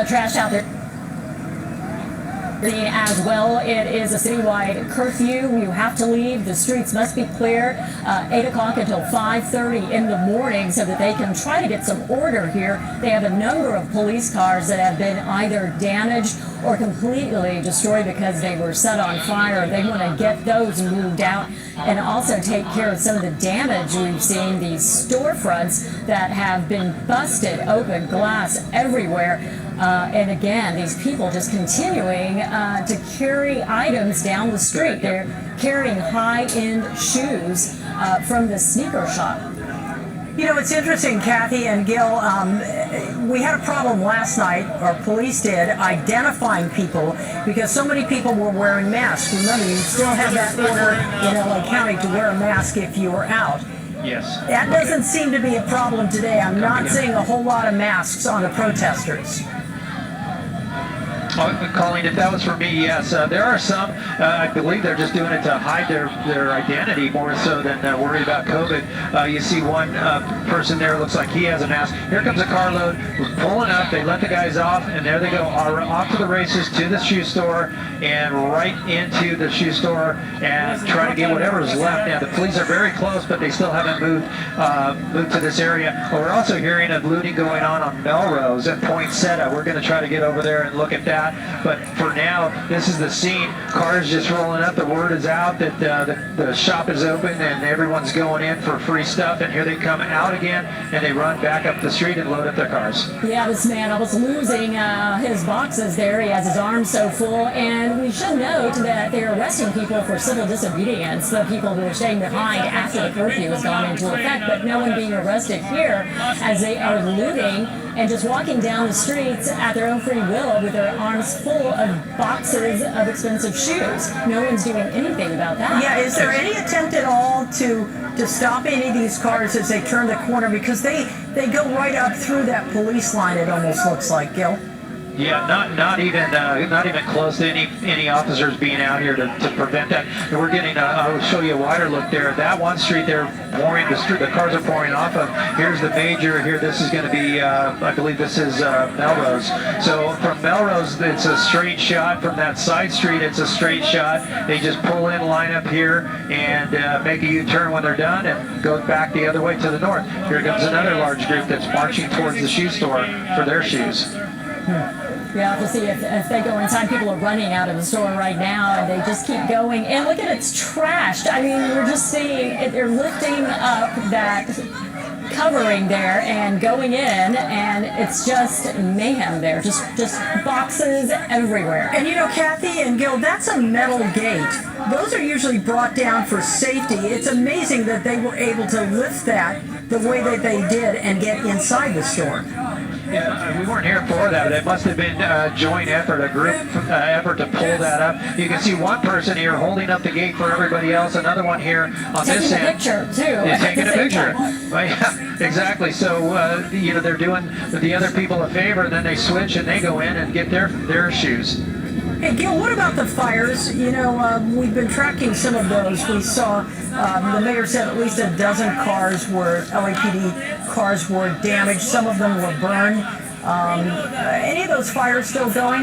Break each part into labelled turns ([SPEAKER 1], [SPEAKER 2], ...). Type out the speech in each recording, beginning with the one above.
[SPEAKER 1] lot of trash out there. As well, it is a citywide curfew. You have to leave. The streets must be clear 8 o'clock until 5:30 in the morning so that they can try to get some order here. They have a number of police cars that have been either damaged or completely destroyed because they were set on fire. They want to get those moved out and also take care of some of the damage we've seen. These storefronts that have been busted open, glass everywhere. And again, these people just continuing to carry items down the street. They're carrying high-end shoes from the sneaker shop.
[SPEAKER 2] You know, it's interesting, Kathy and Gil, we had a problem last night, or police did, identifying people because so many people were wearing masks. Remember, you still have that order in LA County to wear a mask if you were out.
[SPEAKER 3] Yes.
[SPEAKER 2] That doesn't seem to be a problem today. I'm not seeing a whole lot of masks on the protesters.
[SPEAKER 3] Colleen, if that was for me, yes. There are some, I believe they're just doing it to hide their identity more so than worry about COVID. You see one person there, looks like he has a mask. Here comes a carload, pulling up, they let the guys off, and there they go, off to the races, to the shoe store, and right into the shoe store, and try to get whatever's left. Now, the police are very close, but they still haven't moved to this area. But we're also hearing of looting going on Melrose and Poinsettia. We're going to try to get over there and look at that. But for now, this is the scene. Cars just rolling up. The word is out that the shop is open and everyone's going in for free stuff. And here they come out again, and they run back up the street and load up their cars.
[SPEAKER 1] Yeah, this man was losing his boxes there. He has his arms so full. And we should note that they're arresting people for civil disobedience, the people who are staying behind after the curfew has gone into effect. But no one being arrested here as they are looting and just walking down the streets at their own free will with their arms full of boxes of expensive shoes. No one's doing anything about that.
[SPEAKER 2] Yeah, is there any attempt at all to stop any of these cars as they turn the corner? Because they go right up through that police line, it almost looks like, Gil.
[SPEAKER 3] Yeah, not even close to any officers being out here to prevent that. And we're getting I'll show you a wider look there. That one street they're pouring, the cars are pouring off of. Here's the major here. This is going to be, I believe this is Melrose. So from Melrose, it's a straight shot. From that side street, it's a straight shot. They just pull in, line up here, and make a U-turn when they're done, and go back the other way to the north. Here comes another large group that's marching towards the shoe store for their shoes.
[SPEAKER 1] Yeah, to see if they go inside. People are running out of the store right now, and they just keep going. And look at it, it's trashed. I mean, we're just seeing it, they're lifting up that covering there and going in, and it's just mayhem there. Just boxes everywhere.
[SPEAKER 2] And you know, Kathy and Gil, that's a metal gate. Those are usually brought down for safety. It's amazing that they were able to lift that the way that they did and get inside the store.
[SPEAKER 3] Yeah, we weren't here for that, but it must have been a joint effort, a group effort to pull that up. You can see one person here holding up the gate for everybody else, another one here on this end.
[SPEAKER 1] Taking a picture, too.
[SPEAKER 3] Yeah, taking a picture. Well, yeah, exactly. So, you know, they're doing the other people a favor, and then they switch and they go in and get their shoes.
[SPEAKER 2] Hey, Gil, what about the fires? You know, we've been tracking some of those. We saw the mayor said at least a dozen cars were, LAPD cars were damaged. Some of them were burned. Any of those fires still going?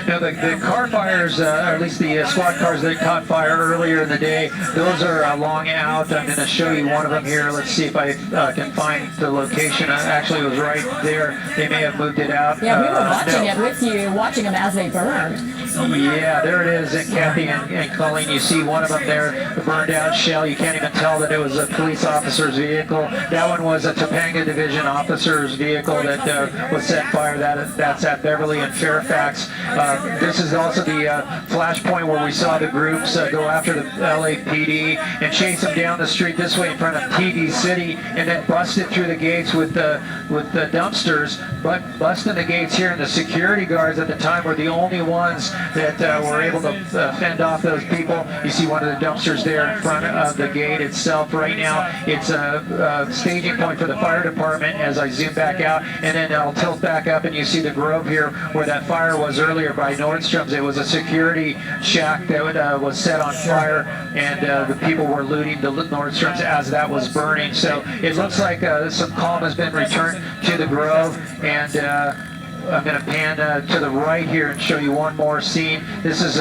[SPEAKER 3] No, the car fires, or at least the squad cars that caught fire earlier in the day, those are long out. I'm going to show you one of them here. Let's see if I can find the location. Actually, it was right there. They may have moved it out.
[SPEAKER 1] Yeah, we were watching it with you, watching them as they burned.
[SPEAKER 3] Yeah, there it is. And Kathy and Colleen, you see one of them there, the burned out shell. You can't even tell that it was a police officer's vehicle. That one was a Topanga Division officer's vehicle that was set fire. That's at Beverly and Fairfax. This is also the flashpoint where we saw the groups go after the LAPD and chase them down the street this way in front of TV City, and then busted through the gates with the dumpsters. But busting the gates here, and the security guards at the time were the only ones that were able to fend off those people. You see one of the dumpsters there in front of the gate itself right now. It's a staging point for the fire department as I zoom back out, and then I'll tilt back up and you see the Grove here where that fire was earlier by Nordstrom's. It was a security shack that was set on fire, and the people were looting the Nordstrom's as that was burning. So it looks like some calm has been returned to the Grove, and I'm going to pan to the right here and show you one more scene. This is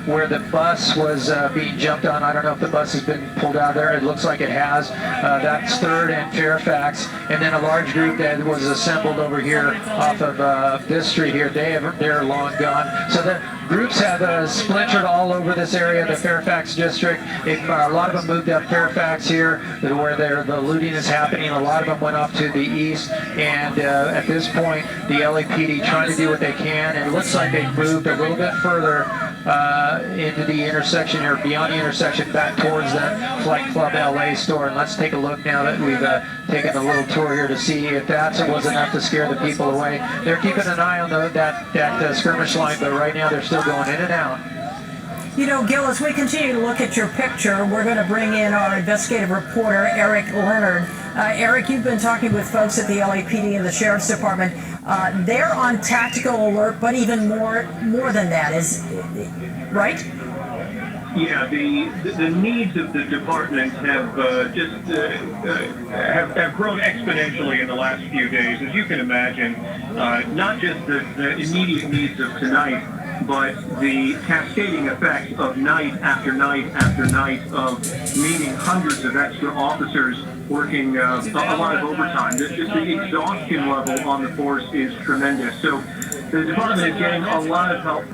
[SPEAKER 3] where the bus was being jumped on. I don't know if the bus has been pulled out of there. It looks like it has. That's 3rd and Fairfax. And then a large group that was assembled over here off of this street here. They're long gone. So the groups have splintered all over this area, the Fairfax district. A lot of them moved up Fairfax here, where the looting is happening. A lot of them went off to the east, and at this point, the LAPD trying to do what they can, and it looks like they've moved a little bit further into the intersection here, beyond the intersection, back towards that Flight Club LA store. And let's take a look now that we've taken a little tour here to see if that was enough to scare the people away. They're keeping an eye on that skirmish line, but right now they're still going in and out.
[SPEAKER 2] You know, Gil, as we continue to look at your picture, we're going to bring in our investigative reporter, Eric Leonard. Eric, you've been talking with folks at the LAPD and the Sheriff's Department. They're on tactical alert, but even more than that, is right?
[SPEAKER 4] Yeah, the needs of the department have have grown exponentially in the last few days, as you can imagine. Not just the immediate needs of tonight, but the cascading effect of night after night after night of needing hundreds of extra officers working a lot of overtime. Just the exhaustion level on the force is tremendous. So the department is getting a lot of help.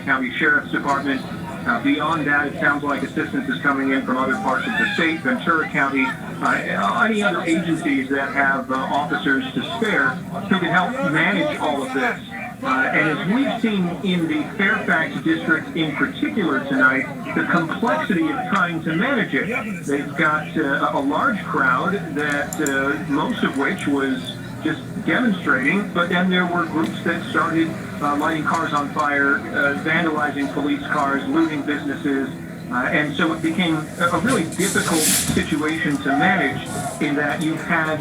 [SPEAKER 4] County Sheriff's Department. Beyond that, it sounds like assistance is coming in from other parts of the state, Ventura County, any other agencies that have officers to spare who can help manage all of this. And as we've seen in the Fairfax district in particular tonight, the complexity of trying to manage it. They've got a large crowd that most of which was just demonstrating, but then there were groups that started lighting cars on fire, vandalizing police cars, looting businesses, and so it became a really difficult situation to manage in that you had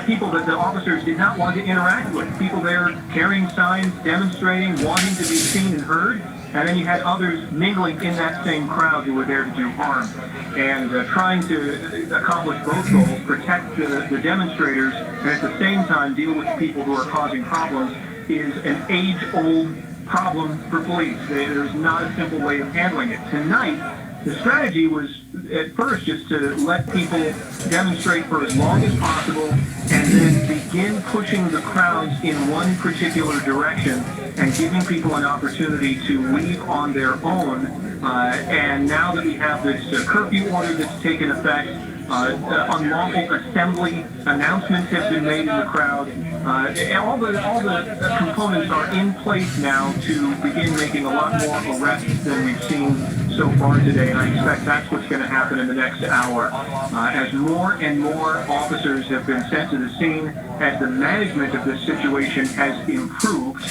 [SPEAKER 4] people that the officers did not want to interact with, people there carrying signs, demonstrating, wanting to be seen and heard, and then you had others mingling in that same crowd who were there to do harm. And trying to accomplish both goals, protect the demonstrators, and at the same time deal with the people who are causing problems, is an age-old problem for police. There's not a simple way of handling it. Tonight, the strategy was at first just to let people demonstrate for as long as possible and then begin pushing the crowds in one particular direction and giving people an opportunity to leave on their own. And now that we have this curfew order that's taken effect, unlawful assembly announcements have been made in the crowd. All the components are in place now to begin making a lot more arrests than we've seen so far today, and I expect that's what's going to happen in the next hour. As more and more officers have been sent to the scene, as the management of this situation has improved,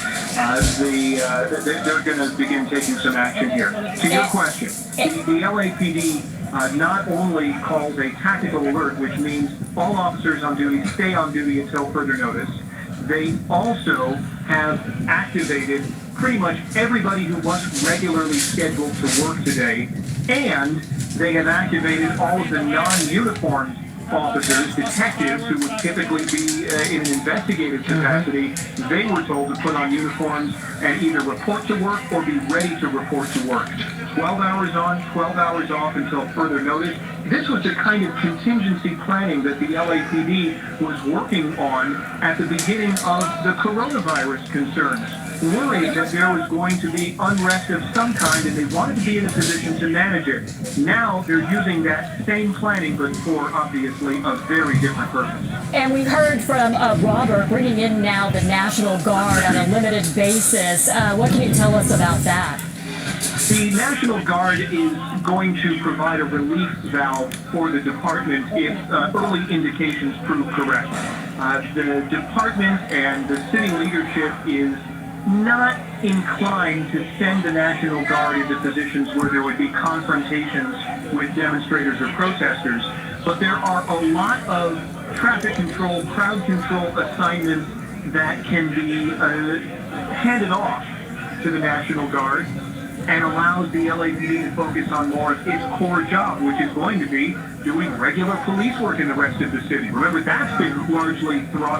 [SPEAKER 4] they're going to begin taking some action here. To your question, the LAPD not only calls a tactical alert, which means all officers on duty stay on duty until further notice, they also have activated pretty much everybody who wasn't regularly scheduled to work today, and they have activated all of the non-uniformed officers, detectives who would typically be in an investigative capacity. They were told to put on uniforms and either report to work or be ready to report to work. 12 hours on, 12 hours off until further notice. This was the kind of contingency planning that the LAPD was working on at the beginning of the coronavirus concerns, worried that there was going to be unrest of some kind and they wanted to be in a position to manage it. Now they're using that same planning, but for obviously a very different purpose.
[SPEAKER 1] And we've heard from Robert bringing in now the National Guard on a limited basis. What can you tell us about that?
[SPEAKER 4] The National Guard is going to provide a relief valve for the department if early indications prove correct. The department and the city leadership is not inclined to send the National Guard into positions where there would be confrontations with demonstrators or protesters, but there are a lot of traffic control, crowd control assignments that can be handed off to the National Guard. and allows the LAPD to focus on more of its core job, which is going to be doing regular police work in the rest of the city. Remember, that's been largely throttled.